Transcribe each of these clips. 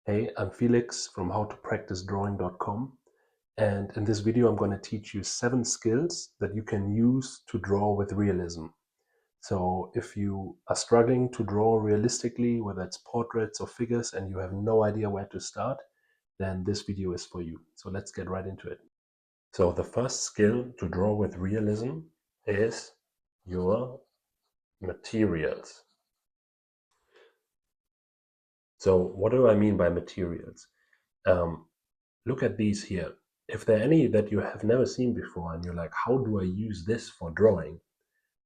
Hey, I'm Felix from howtopracticedrawing.com, and in this video I'm going to teach you 7 skills that you can use to draw with realism. So if you are struggling to draw realistically, whether it's portraits or figures, and you have no idea where to start, then this video is for you. So let's get right into it. So the first skill to draw with realism is your materials. So what do I mean by materials? Look at these here. If there are any that you have never seen before and you're like, how do I use this for drawing?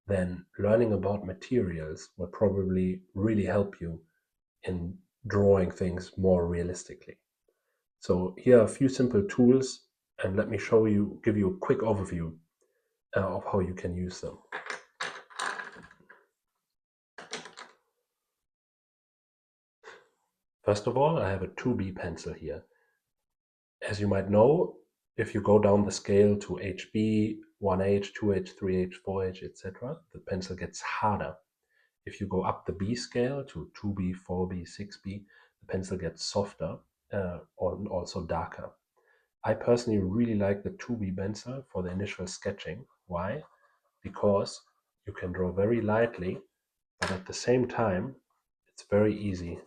Then learning about materials will probably really help you in drawing things more realistically. So here are a few simple tools, and let me give you a quick overview of how you can use them. First of all, I have a 2B pencil here. As you might know, if you go down the scale to HB, 1H, 2H, 3H, 4H, etc., the pencil gets harder. If you go up the B scale to 2B, 4B, 6B, the pencil gets softer or also darker. I personally really like the 2B pencil for the initial sketching. Why? Because you can draw very lightly, but at the same time, it's very easy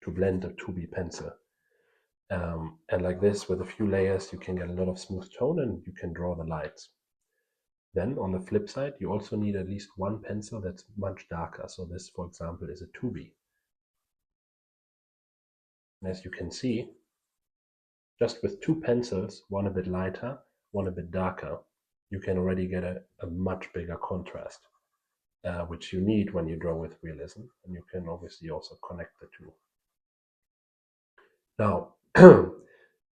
to blend the 2B pencil. And like this, with a few layers, you can get a lot of smooth tone and you can draw the lights. Then on the flip side, you also need at least one pencil that's much darker. So this, for example, is a 2B. And as you can see, just with two pencils, one a bit lighter, one a bit darker, you can already get a much bigger contrast, which you need when you draw with realism. And you can obviously also connect the two. Now,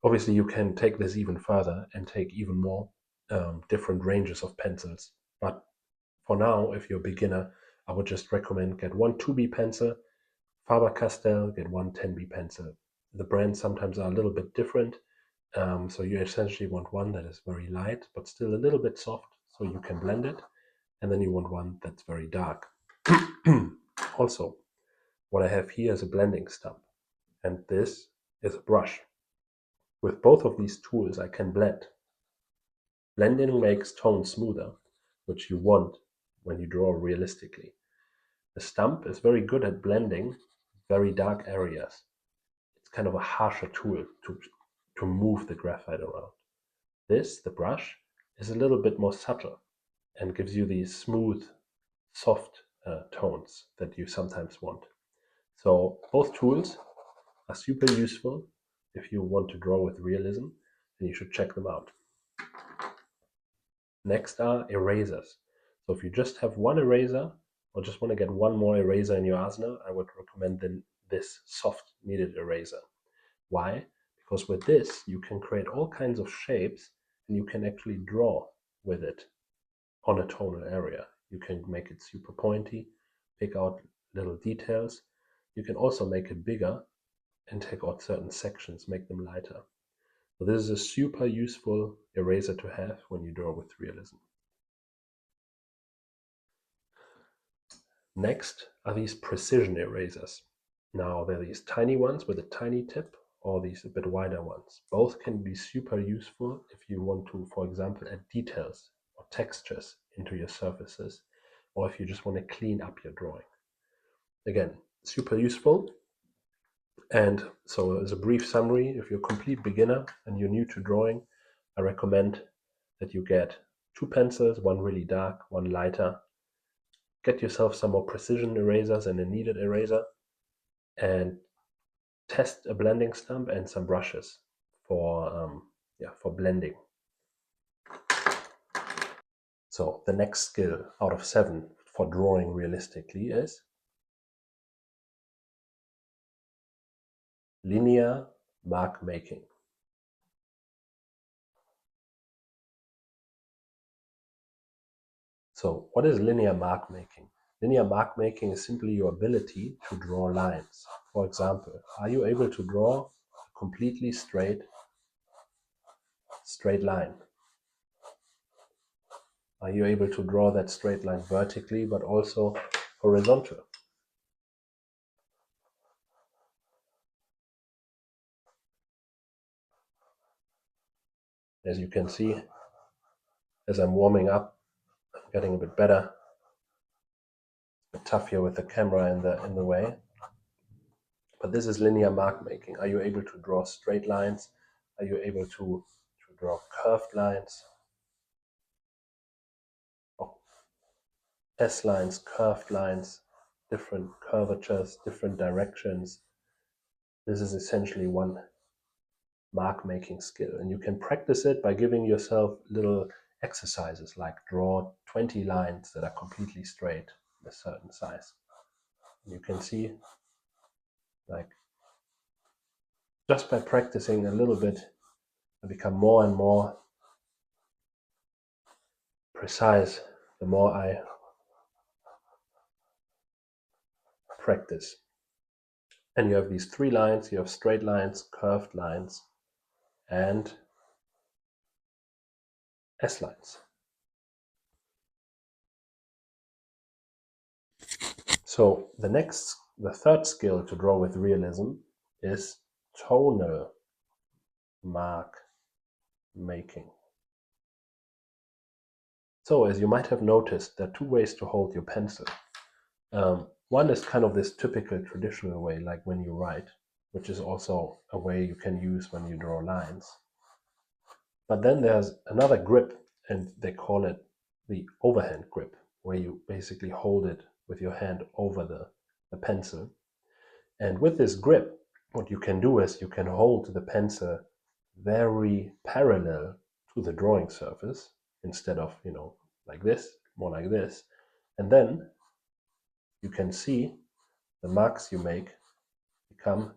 obviously you can take this even further and take even more different ranges of pencils. But for now, if you're a beginner, I would just recommend get one 2B pencil, Faber-Castell, get one 10B pencil. The brands sometimes are a little bit different. So you essentially want one that is very light, but still a little bit soft, so you can blend it. And then you want one that's very dark. Also, what I have here is a blending stump, and this is a brush. With both of these tools, I can blend. Blending makes tone smoother, which you want when you draw realistically. The stump is very good at blending very dark areas. It's kind of a harsher tool to move the graphite around. This, the brush, is a little bit more subtle and gives you these smooth, soft tones that you sometimes want. So both tools are super useful if you want to draw with realism, and you should check them out. Next are erasers. So if you just have one eraser or just want to get one more eraser in your arsenal, I would recommend this soft kneaded eraser. Why? Because with this, you can create all kinds of shapes and you can actually draw with it on a tonal area. You can make it super pointy, pick out little details. You can also make it bigger and take out certain sections, make them lighter. So this is a super useful eraser to have when you draw with realism. Next are these precision erasers. Now there are these tiny ones with a tiny tip, or these a bit wider ones. Both can be super useful if you want to, for example, add details or textures into your surfaces, or if you just want to clean up your drawing. Again, super useful. And so as a brief summary, if you're a complete beginner and you're new to drawing, I recommend that you get two pencils, one really dark, one lighter. Get yourself some more precision erasers and a kneaded eraser, and test a blending stump and some brushes for blending. So the next skill out of 7 for drawing realistically is linear mark making. So what is linear mark making? Linear mark making is simply your ability to draw lines. For example, are you able to draw a completely straight line? Are you able to draw that straight line vertically but also horizontal? As you can see, as I'm warming up, I'm getting a bit better. It's a bit tough here with the camera in the way. But this is linear mark making. Are you able to draw straight lines? Are you able to draw curved lines? Oh, S lines, curved lines, different curvatures, different directions. This is essentially one mark making skill, and you can practice it by giving yourself little exercises like draw 20 lines that are completely straight a certain size. And you can see, like, just by practicing a little bit, I become more and more precise the more I practice. And you have these 3 lines. You have straight lines, curved lines, and S lines. So the third skill to draw with realism is tonal mark making. So as you might have noticed, there are 2 ways to hold your pencil. One is kind of this typical traditional way, like when you write, which is also a way you can use when you draw lines. But then there's another grip, and they call it the overhand grip, where you basically hold it with your hand over the pencil. And with this grip, what you can do is you can hold the pencil very parallel to the drawing surface instead of, like this, more like this. And then you can see the marks you make become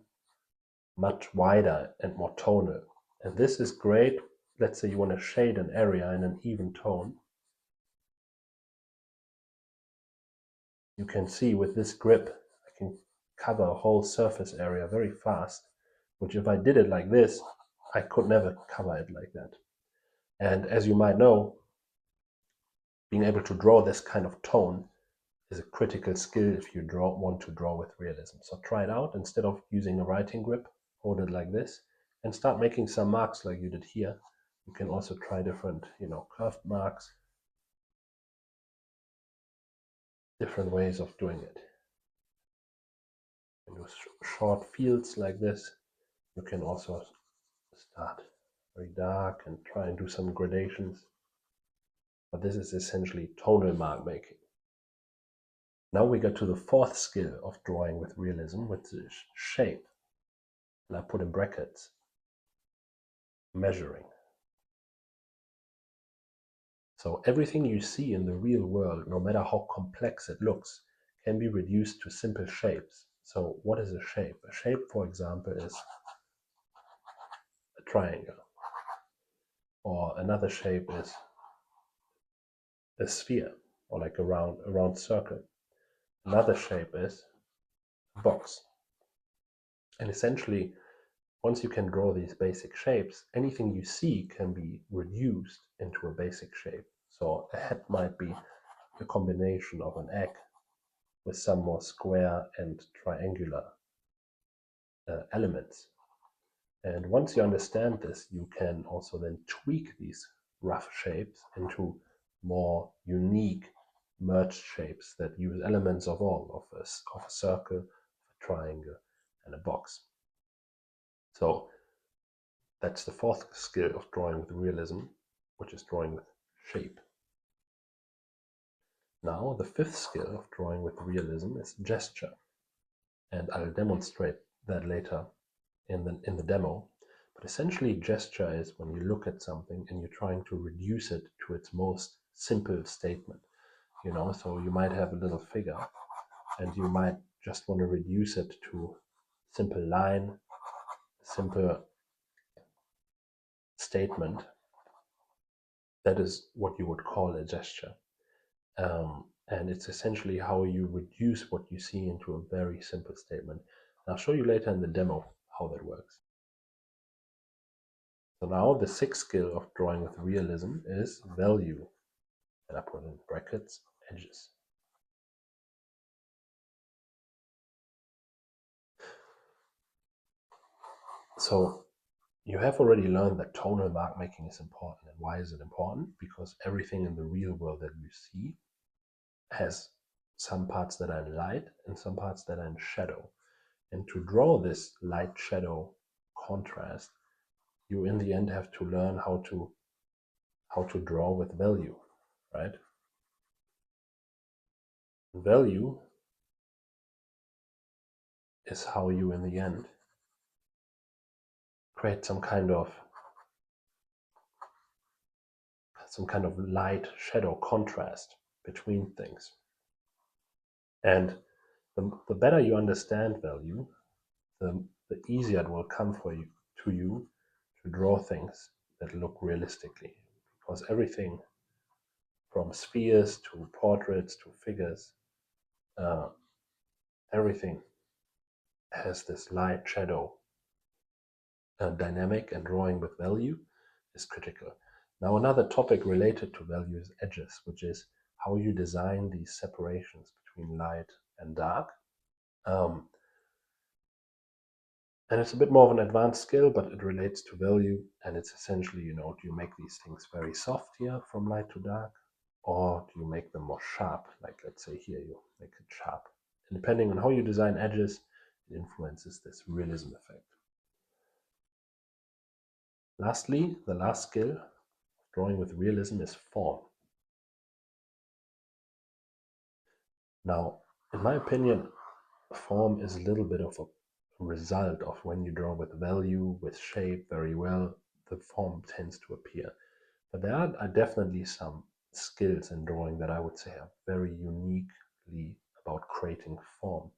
much wider and more tonal. And this is great. Let's say you want to shade an area in an even tone. You can see with this grip, I can cover a whole surface area very fast, which if I did it like this, I could never cover it like that. And as you might know, being able to draw this kind of tone is a critical skill if you want to draw with realism. So try it out. Instead of using a writing grip, hold it like this and start making some marks like you did here. You can also try different, curved marks, different ways of doing it. You do short fields like this. You can also start very dark and try and do some gradations. But this is essentially tonal mark making. Now we get to the 4th skill of drawing with realism, which is shape. And I put in brackets, measuring. So everything you see in the real world, no matter how complex it looks, can be reduced to simple shapes. So what is a shape? A shape, for example, is a triangle. Or another shape is a sphere, or like a round circle. Another shape is a box. And essentially, once you can draw these basic shapes, anything you see can be reduced into a basic shape. So a head might be a combination of an egg with some more square and triangular elements. And once you understand this, you can also then tweak these rough shapes into more unique merged shapes that use elements of all, of a circle, a triangle, and a box. So that's the 4th skill of drawing with realism, which is drawing with shape. Now, the 5th skill of drawing with realism is gesture. And I'll demonstrate that later in the demo. But essentially, gesture is when you look at something and you're trying to reduce it to its most simple statement. So you might have a little figure and you might just want to reduce it to a simple line, a simple statement. That is what you would call a gesture. And it's essentially how you reduce what you see into a very simple statement. And I'll show you later in the demo how that works. So now the 6th skill of drawing with realism is value. And I put in brackets, edges. So You have already learned that tonal mark making is important. And why is it important? Because everything in the real world that you see has some parts that are in light and some parts that are in shadow. And to draw this light shadow contrast, you in the end have to learn how to draw with value, right? Value is how you in the end create some kind of light shadow contrast between things. And the better you understand value, the easier it will come for you to draw things that look realistically. Because everything from spheres to portraits to figures, uh, everything has this light shadow dynamic, and drawing with value is critical. Now, another topic related to value is edges, which is how you design these separations between light and dark. Um, and it's a bit more of an advanced skill, but it relates to value. And it's essentially, do you make these things very soft here from light to dark, or do you make them more sharp? Like, let's say here, you make it sharp. And depending on how you design edges, it influences this realism effect. Lastly, the last skill of drawing with realism is form. Now, in my opinion, form is a little bit of a result of when you draw with value, with shape very well, the form tends to appear. But there are definitely some skills in drawing that I would say are very uniquely about creating form.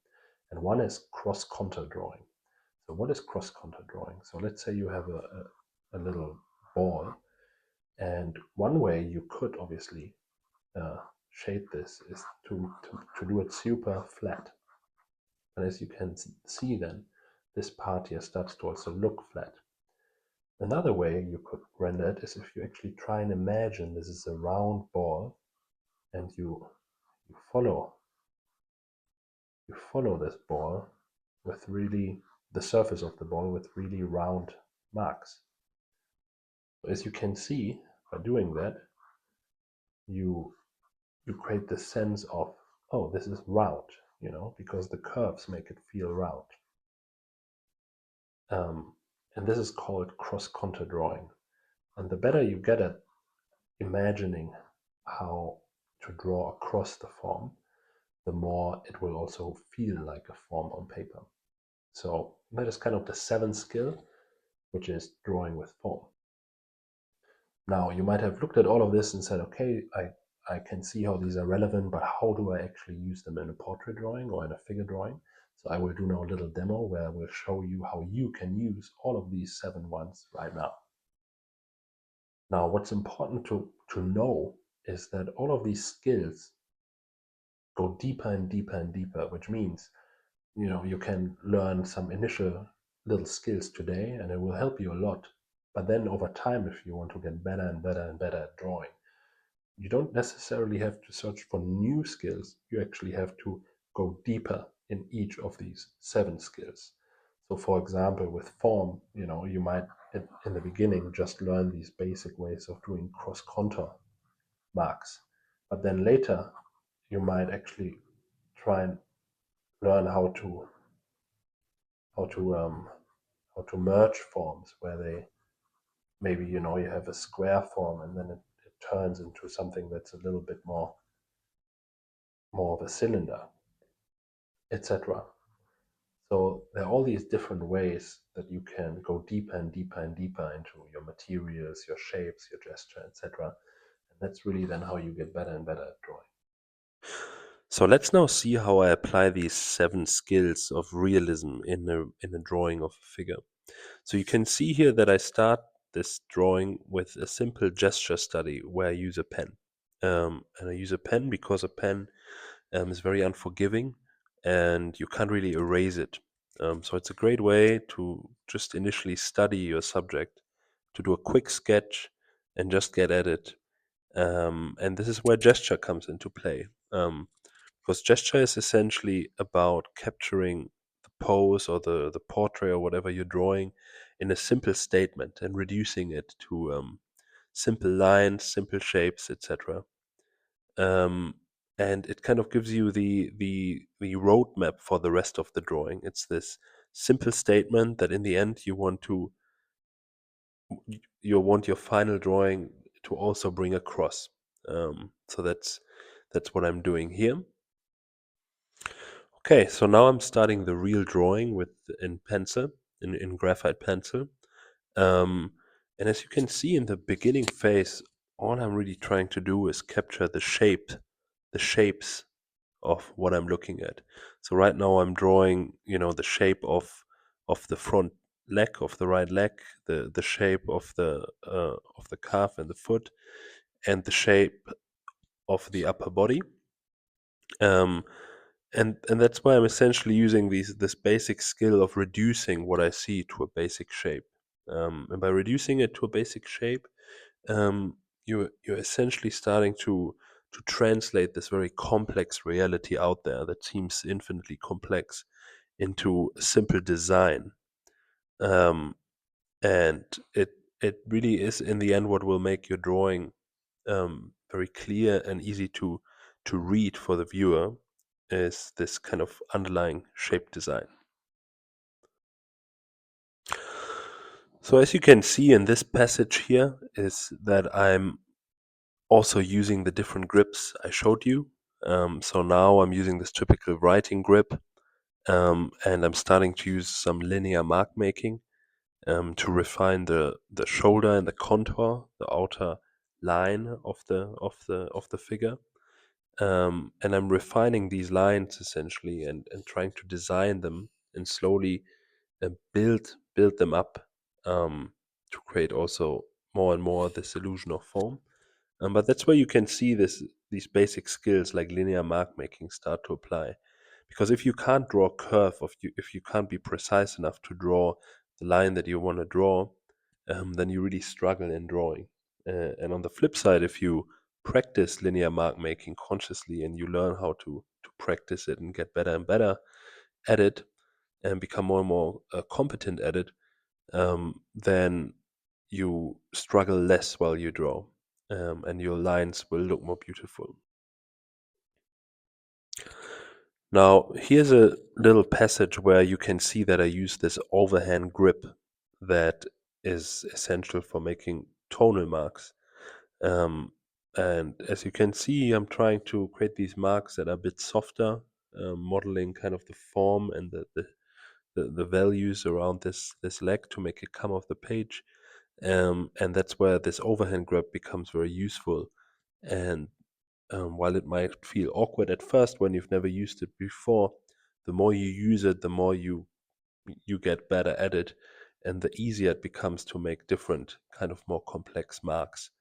And one is cross-contour drawing. So what is cross-contour drawing? So let's say you have a little ball, and one way you could obviously shade this is to do it super flat. And as you can see then, this part here starts to also look flat. Another way you could render it is if you actually try and imagine this is a round ball, and you follow this ball with really the surface of the ball with really round marks. As you can see, by doing that, you create the sense of, oh, this is round, because the curves make it feel round. And this is called cross-contour drawing. And the better you get at imagining how to draw across the form, the more it will also feel like a form on paper. So that is kind of the seventh skill, which is drawing with form. Now, you might have looked at all of this and said, okay, I can see how these are relevant, but how do I actually use them in a portrait drawing or in a figure drawing? So I will do now a little demo where I will show you how you can use all of these 7 ones right now. Now, what's important to know is that all of these skills go deeper and deeper and deeper, which means, you can learn some initial little skills today and it will help you a lot. But then over time, if you want to get better and better and better at drawing, you don't necessarily have to search for new skills. You actually have to go deeper in each of these 7 skills. So for example, with form, you might in the beginning just learn these basic ways of doing cross contour marks. But then later you might actually try and learn how to um, how to merge forms where they maybe you have a square form and then it turns into something that's a little bit more of a cylinder, etc. So there are all these different ways that you can go deeper and deeper and deeper into your materials, your shapes, your gesture, etc. And that's really then how you get better and better at drawing. So let's now see how I apply these 7 skills of realism in a drawing of a figure. So you can see here that I start this drawing with a simple gesture study where I use a pen. And I use a pen because a pen is very unforgiving and you can't really erase it. So it's a great way to just initially study your subject, to do a quick sketch and just get at it. And this is where gesture comes into play. Because gesture is essentially about capturing the pose or the portrait or whatever you're drawing in a simple statement and reducing it to simple lines, simple shapes, etc. Um, and it kind of gives you the roadmap for the rest of the drawing. It's this simple statement that in the end you want your final drawing to also bring across. So that's what I'm doing here. Okay, so now I'm starting the real drawing with in pencil, in graphite pencil. And as you can see in the beginning phase, all I'm really trying to do is capture the shapes of what I'm looking at. So right now I'm drawing, the shape of the front leg of the right leg, the shape of the calf and the foot, and the shape of the upper body. Um, and that's why I'm essentially using this basic skill of reducing what I see to a basic shape. And by reducing it to a basic shape, um, you're essentially starting to translate this very complex reality out there that seems infinitely complex into a simple design. Um, and it really is in the end what will make your drawing very clear and easy to read for the viewer is this kind of underlying shape design. So as you can see in this passage here is that I'm also using the different grips I showed you. So now I'm using this typical writing grip, and I'm starting to use some linear mark making to refine the shoulder and the contour, the outer line of the figure. And I'm refining these lines essentially and trying to design them and slowly build them up to create also more and more this illusion of form. But that's where you can see these basic skills like linear mark making start to apply. Because if you can't draw a curve, if you can't be precise enough to draw the line that you want to draw, then you really struggle in drawing. And on the flip side, if you practice linear mark making consciously and you learn how to practice it and get better and better at it and become more and more competent at it, then you struggle less while you draw, and your lines will look more beautiful. Now, here's a little passage where you can see that I use this overhand grip that is essential for making tonal marks. Um, and as you can see, I'm trying to create these marks that are a bit softer, modeling kind of the form and the values around this leg to make it come off the page. And that's where this overhand grip becomes very useful. And while it might feel awkward at first when you've never used it before, the more you use it, the more you get better at it, and the easier it becomes to make different kind of more complex marks.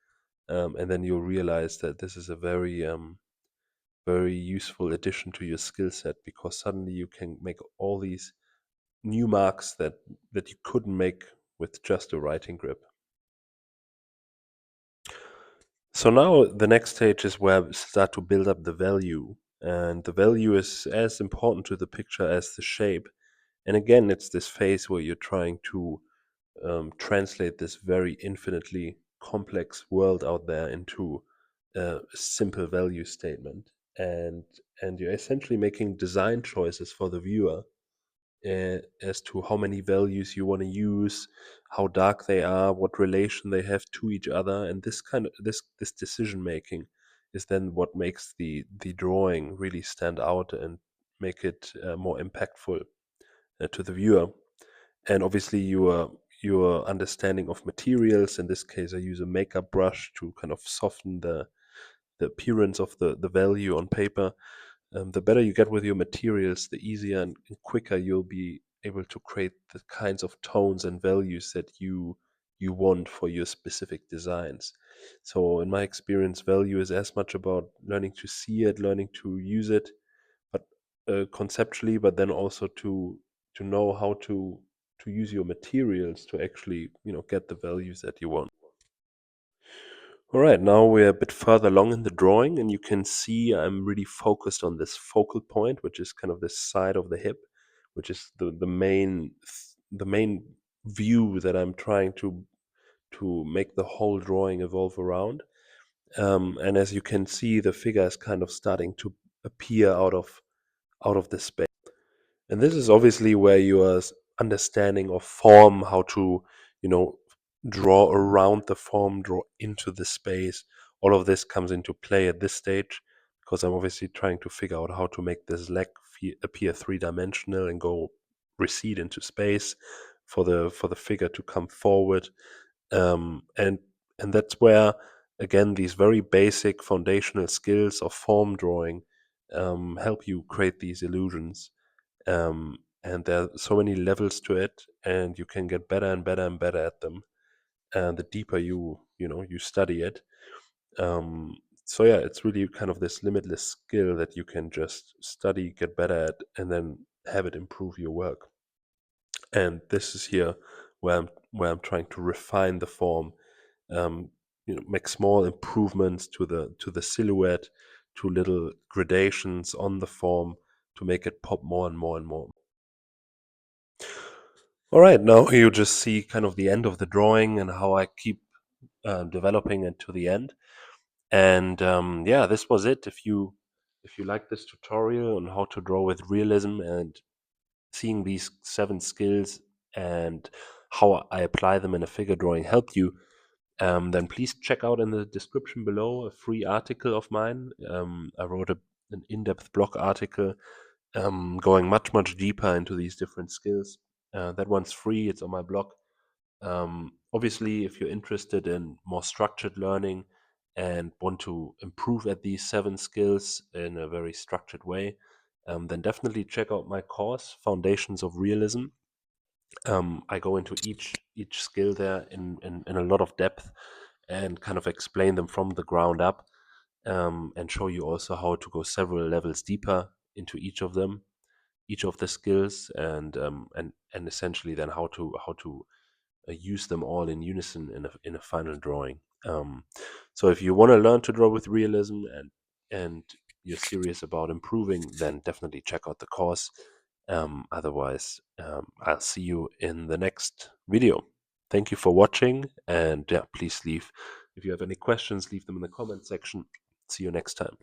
And then you'll realize that this is a very useful addition to your skill set because suddenly you can make all these new marks that you couldn't make with just a writing grip. So now the next stage is where we start to build up the value, and the value is as important to the picture as the shape. And again, it's this phase where you're trying to translate this very infinitely complex world out there into a simple value statement, and you're essentially making design choices for the viewer as to how many values you want to use, how dark they are, what relation they have to each other, and this decision making is then what makes the drawing really stand out and make it more impactful to the viewer. And obviously, your understanding of materials. In this case, I use a makeup brush to kind of soften the appearance of the value on paper. The better you get with your materials, the easier and quicker you'll be able to create the kinds of tones and values that you want for your specific designs. So in my experience, value is as much about learning to see it, learning to use it, but conceptually, but then also to know how to use your materials to actually get the values that you want. All right, now we're a bit further along in the drawing, and you can see I'm really focused on this focal point, which is kind of the side of the hip, which is the main view that I'm trying to make the whole drawing evolve around. And as you can see, the figure is kind of starting to appear out of the space. And this is obviously where your understanding of form, how to, you know, draw around the form, draw into the space, all of this comes into play at this stage, because I'm obviously trying to figure out how to make this leg appear three-dimensional and go recede into space for the figure to come forward. And that's where, again, these very basic foundational skills of form drawing help you create these illusions. And there are so many levels to it, and you can get better and better and better at them. And the deeper you study it. So yeah, it's really kind of this limitless skill that you can just study, get better at, and then have it improve your work. And this is here where I'm trying to refine the form, make small improvements to the silhouette, to little gradations on the form to make it pop more and more and more. All right, now you just see kind of the end of the drawing and how I keep developing it to the end. And yeah, this was it. If you like this tutorial on how to draw with realism and seeing these 7 skills and how I apply them in a figure drawing helped you, then please check out in the description below a free article of mine. I wrote an in-depth blog article going much deeper into these different skills. That one's free. It's on my blog. Obviously, if you're interested in more structured learning and want to improve at these 7 skills in a very structured way, then definitely check out my course, Foundations of Realism. I go into each skill there in a lot of depth and kind of explain them from the ground up, and show you also how to go several levels deeper into each of them, each of the skills, and essentially then how to use them all in unison in a final drawing. So if you want to learn to draw with realism and you're serious about improving, then definitely check out the course. Otherwise, I'll see you in the next video. Thank you for watching, and yeah, please leave if you have any questions, leave them in the comment section. See you next time.